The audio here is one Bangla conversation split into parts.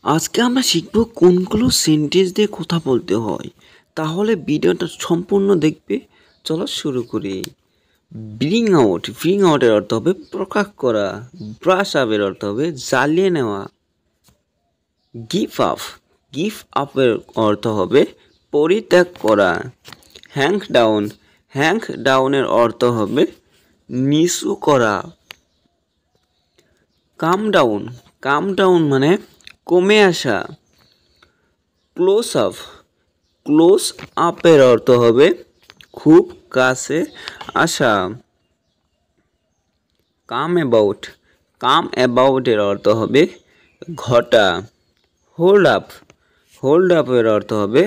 আজকে আমরা শিখব কোনগুলো সেন্টেন্স দিয়ে কথা বলতে হয়। তাহলে ভিডিওটা সম্পূর্ণ দেখবে। চলো শুরু করি। ব্রিং আউটের অর্থ হবে প্রকাশ করা। ব্রাশ আপের অর্থ হবে জ্বালিয়ে নেওয়া। গিভ আপের অর্থ হবে পরিত্যাগ করা। হ্যাং ডাউনের অর্থ হবে নিচু করা। কাম ডাউন মানে কমে আসা। ক্লোজ আপের অর্থ হবে খুব কাছে আসা। কাম অ্যাবাউটের অর্থ হবে ঘটা। হোল্ড আপের অর্থ হবে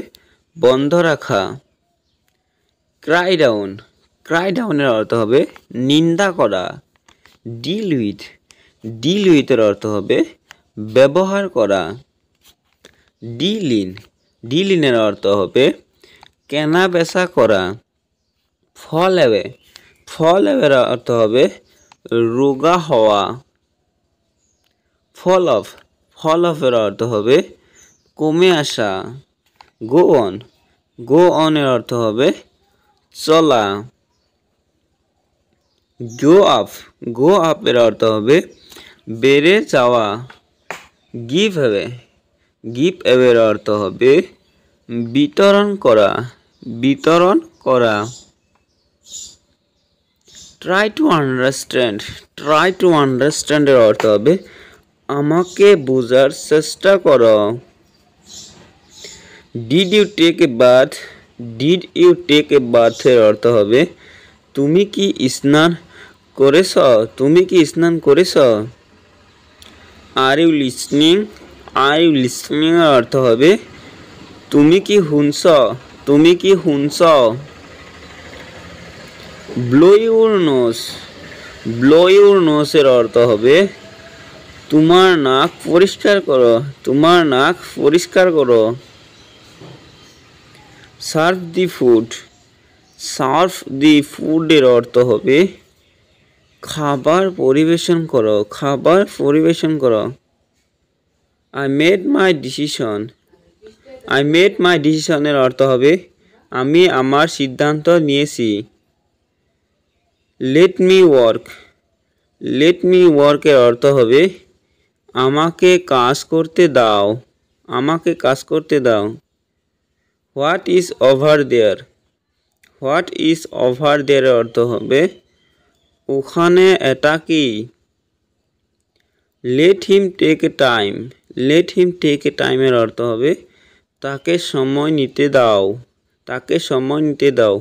বন্ধ রাখা। ক্রাই ডাউনের অর্থ হবে নিন্দা করা। ডিল উইথের অর্থ হবে ব্যবহার করা। ডিলিনের অর্থ হবে কেনা বেচা করা। ফল অ্যাওয়ের অর্থ হবে রোগা হওয়া। ফল অফের অর্থ হবে কমে আসা। গো অনের অর্থ হবে চলা। গো আপের অর্থ হবে বেড়ে যাওয়া। গিভ অ্যাওয়ের অর্থ হবে বিতরণ করা। ট্রাই টু আন্ডারস্ট্যান্ড এর অর্থ হবে আমাকে বোঝার চেষ্টা করো। Did you take a bath এর অর্থ হবে তুমি কি স্নান করেছ। আর ইউ লিসনিং এর অর্থ হবে তুমি কি শুনছ। ব্লো ইউর নোজ এর অর্থ হবে তোমার নাক পরিষ্কার করো। সার্ভ দি ফুড এর অর্থ হবে খাবার পরিবেশন করো। আই মেড মাই ডিসিশন এর অর্থ হবে আমি আমার সিদ্ধান্ত নিয়েছি। লেট মি ওয়ার্ক এর অর্থ হবে আমাকে কাজ করতে দাও। হোয়াট ইজ ওভার দেয়ার এর অর্থ হবে ওখানে এটা কি। Let him take a time এর অর্থ হবে তাকে সময় নিতে দাও।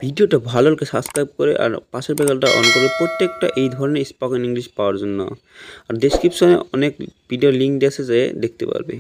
ভিডিওটা ভালো লাগে সাবস্ক্রাইব করে আর পাশের বেলটা অন করে প্রত্যেকটা এই ধরনের স্পোকেন ইংলিশ পাওয়ার জন্য। আর ডেসক্রিপশনে অনেক ভিডিও লিঙ্ক দেওয়া আছে, যে দেখতে পারবে।